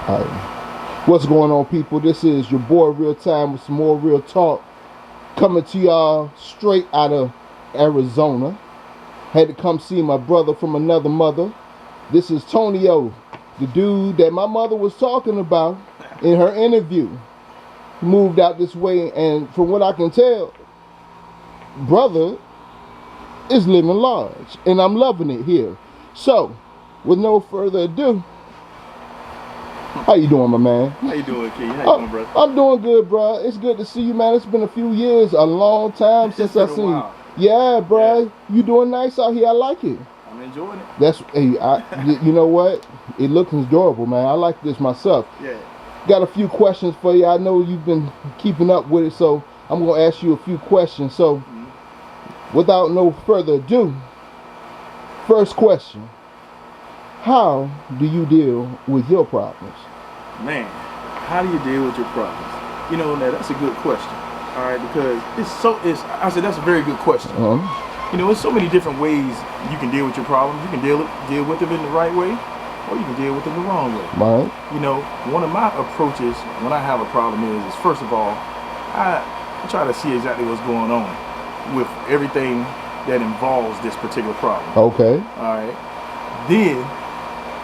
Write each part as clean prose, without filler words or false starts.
What's going on, people? This is your boy Real Time with some more real talk, coming to y'all straight out of Arizona. Had to come see my brother from another mother. This is Tonio, the dude that my mother was talking about in her interview. He moved out this way, and from what I can tell, brother is living large, and I'm loving it here. So, with no further ado, how you doing, my man? How you doing, King? How you doing, brother? I'm doing good, bro. It's good to see you, man. It's been a few years, a long time since I seen you. Yeah, bro. Yeah. You doing nice out here. I like it. I'm enjoying it. That's, hey, you know what? It looks enjoyable, man. I like this myself. Yeah. Got a few questions for you. I know you've been keeping up with it, so I'm going to ask you a few questions. So, without no further ado, first question. How do you deal with your problems? Man, how do you deal with your problems? You know, now that's a good question. All right, because I said that's a very good question. You know, there's so many different ways you can deal with your problems. You can deal with them in the right way, or you can deal with them the wrong way. Right. You know, one of my approaches when I have a problem is first of all, I try to see exactly what's going on with everything that involves this particular problem. Okay. All right. Then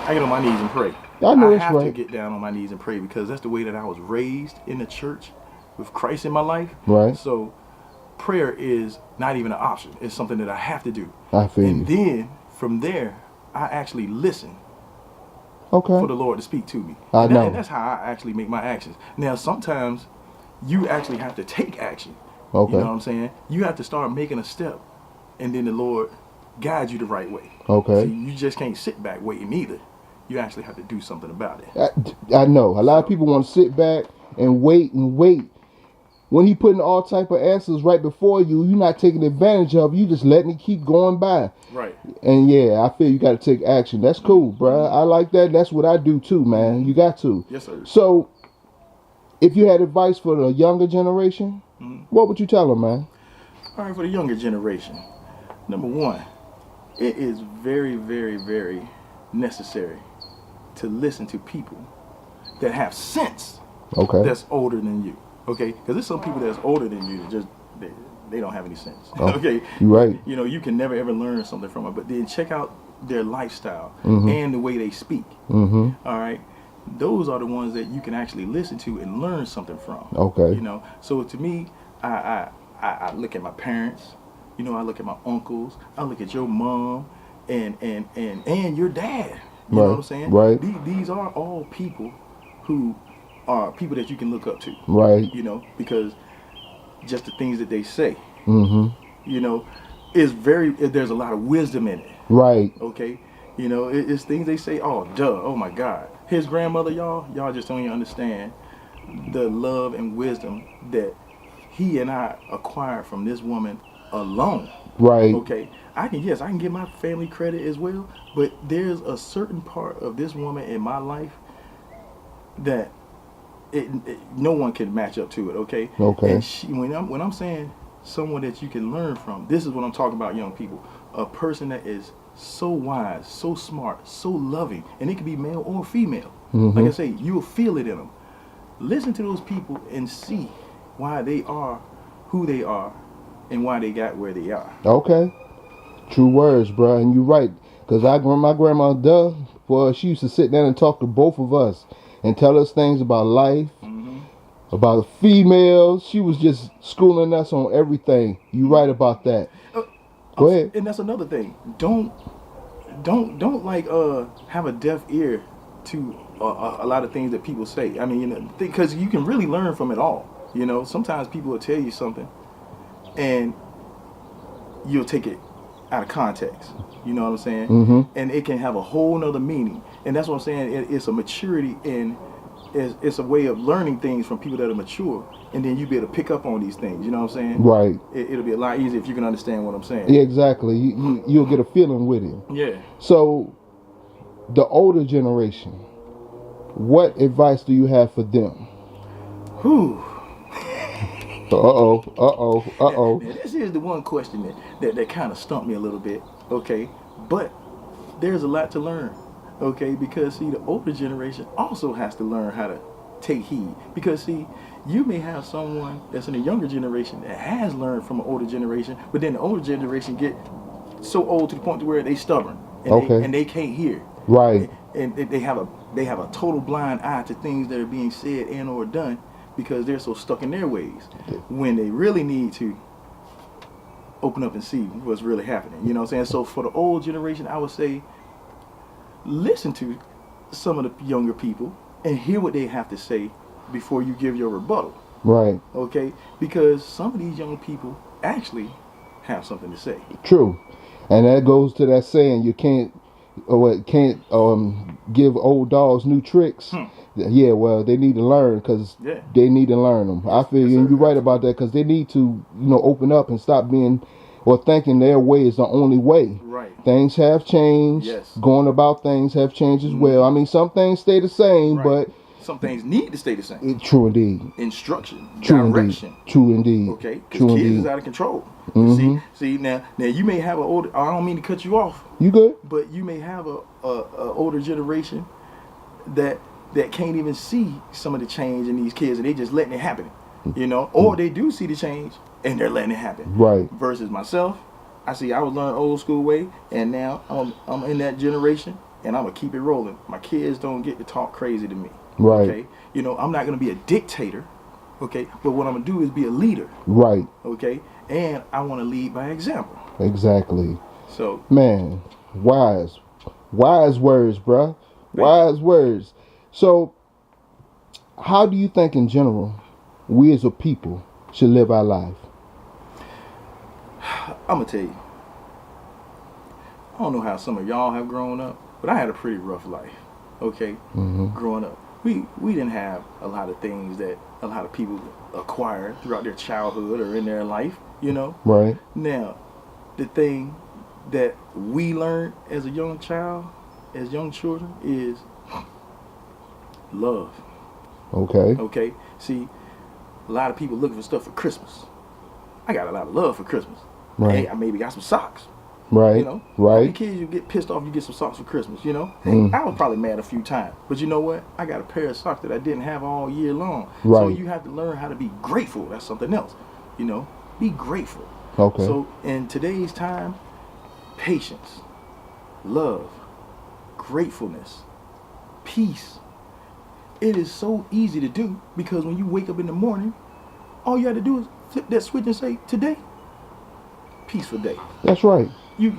I get on my knees and pray. I know I it's have right. to get down on my knees and pray because that's the way that I was raised in the church with Christ in my life. Right. So prayer is not even an option. It's something that I have to do. I feel and you. then from there, I actually listen Okay. for the Lord to speak to me. I know. And that's how I actually make my actions. Now, sometimes you actually have to take action. Okay. You know what I'm saying? You have to start making a step, and then the Lord guides you the right way. Okay. So you just can't sit back waiting either. You actually have to do something about it. I know. A lot of people want to sit back and wait and wait. When he putting all type of answers right before you, you're not taking advantage of. You just letting it keep going by. Right. And yeah, I feel you got to take action. That's cool, bro. I like that. That's what I do too, man. You got to. Yes, sir. So, if you had advice for the younger generation, what would you tell them, man? All right, for the younger generation, number one, it is very, very, very necessary to listen to people that have sense. Okay. That's older than you. Okay, because there's some people that's older than you that just they don't have any sense. Oh, okay, you're right. You know, you can never ever learn something from them, but then check out their lifestyle and the way they speak. All right, those are the ones that you can actually listen to and learn something from. Okay. You know, so to me, I look at my parents. You know, I look at my uncles. I look at your mom and your dad. You know what I'm saying? Right. These are all people who are people that you can look up to. Right. You know, because just the things that they say, Mm-hmm. you know, there's a lot of wisdom in it. Right. Okay. You know, it's things they say, oh, duh, oh my God. His grandmother, y'all just don't even understand the love and wisdom that he and I acquired from this woman alone. Right. Okay. I can give my family credit as well, but there's a certain part of this woman in my life that no one can match up to it. Okay. Okay. And when I'm saying someone that you can learn from, this is what I'm talking about, young people. A person that is so wise, so smart, so loving, and it can be male or female. Like I say, you will feel it in them. Listen to those people and see why they are who they are and why they got where they are. Okay. True words, bro. And you're right. Because my grandma, she used to sit down and talk to both of us and tell us things about life, about females. She was just schooling us on everything. You're right about that. Go ahead. And that's another thing. Don't like have a deaf ear to a lot of things that people say. I mean, you know, because you can really learn from it all. You know, sometimes people will tell you something, and you'll take it out of context. You know what I'm saying? And it can have a whole nother meaning. And that's what I'm saying. It's a maturity and it's a way of learning things from people that are mature. And then you be able to pick up on these things. You know what I'm saying? Right. It'll be a lot easier if you can understand what I'm saying. Yeah, exactly. You'll get a feeling with it. Yeah. So, the older generation, what advice do you have for them? Whew. Uh-oh. Now, this is the one question that kind of stumped me a little bit, okay? But there's a lot to learn, Okay, because see, the older generation also has to learn how to take heed. Because see, you may have someone that's in the younger generation that has learned from an older generation, but then the older generation get so old to the point to where they stubborn and Okay. they can't hear. Right. And they have a total blind eye to things that are being said and or done because they're so stuck in their ways when they really need to open up and see what's really happening. You know what I'm saying? So for the old generation, I would say listen to some of the younger people and hear what they have to say before you give your rebuttal. Right. Okay? Because some of these young people actually have something to say. True. And that goes to that saying, you can't give old dogs new tricks. Yeah, well, they need to learn because they need to learn them. I feel you, and you're right about that because they need to, open up and stop being or thinking their way is the only way. Right. Things have changed. Yes. Going about things have changed as well. I mean, some things stay the same, but some things need to stay the same. True indeed. Instruction, True direction. Indeed. True indeed. Okay, because kids is out of control. See now you may have an older. I don't mean to cut you off. You good? But you may have a older generation that can't even see some of the change in these kids, and they just letting it happen. Or they do see the change and they're letting it happen. Right. Versus myself, I was learning old school way, and now I'm in that generation, and I'm gonna keep it rolling. My kids don't get to talk crazy to me. Right. Okay. I'm not gonna be a dictator. Okay. But what I'm gonna do is be a leader. Right. Okay. And I want to lead by example. Exactly. So, man, wise words, bruh. Wise words. So, how do you think in general we as a people should live our life? I'm gonna tell you. I don't know how some of y'all have grown up, but I had a pretty rough life. Okay. Growing up, we didn't have a lot of things that a lot of people acquire throughout their childhood or in their life. Right. Now, the thing that we learned as a young child, as young children, is love. Okay. Okay. See, a lot of people looking for stuff for Christmas. I got a lot of love for Christmas. Right. Hey, I maybe got some socks. Right. Right. The kids, you get pissed off, you get some socks for Christmas. Hey, I was probably mad a few times, but you know what? I got a pair of socks that I didn't have all year long. Right. So you have to learn how to be grateful. That's something else. Be grateful. Okay. So in today's time, patience, love, gratefulness, peace. It is so easy to do because when you wake up in the morning, all you have to do is flip that switch and say, today, peaceful day. That's right. You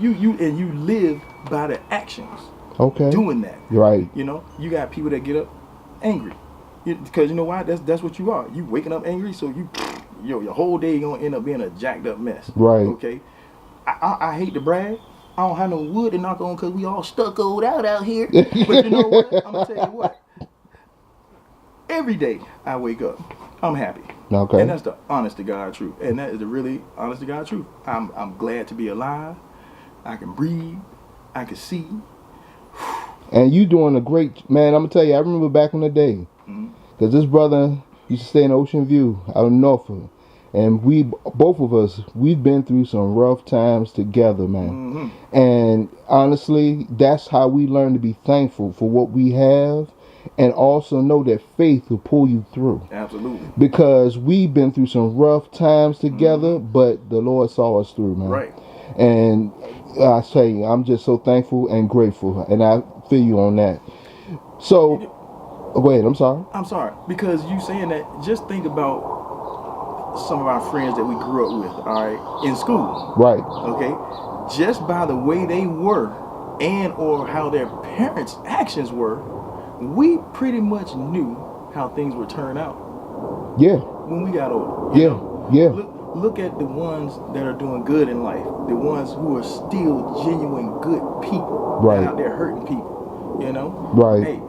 live by the actions. Okay. Doing that. Right. You got people that get up angry. Because you know why? That's what you are. You waking up angry, so your whole day gonna end up being a jacked up mess. Right. Okay. I hate to brag. I don't have no wood to knock on because we all stuccoed out here. But you know what? I'm gonna tell you what. Every day I wake up, I'm happy. Okay. And that's the honest to God truth. And that is the really honest to God truth. I'm glad to be alive. I can breathe. I can see. And you doing a great, man, I'm going to tell you, I remember back in the day, because this brother used to stay in Ocean View out in Norfolk. And both of us, we've been through some rough times together, man. And honestly, that's how we learn to be thankful for what we have. And also know that faith will pull you through. Absolutely. Because we've been through some rough times together, but the Lord saw us through, man. Right. And I say, I'm just so thankful and grateful. And I feel you on that. So, wait, I'm sorry. I'm sorry. Because you saying that, just think about some of our friends that we grew up with, all right, in school. Right. Okay. Just by the way they were and or how their parents' actions were, we pretty much knew how things would turn out. Yeah. When we got older. Yeah. Look at the ones that are doing good in life. The ones who are still genuine good people. Right. Out there hurting people. Right. Hey,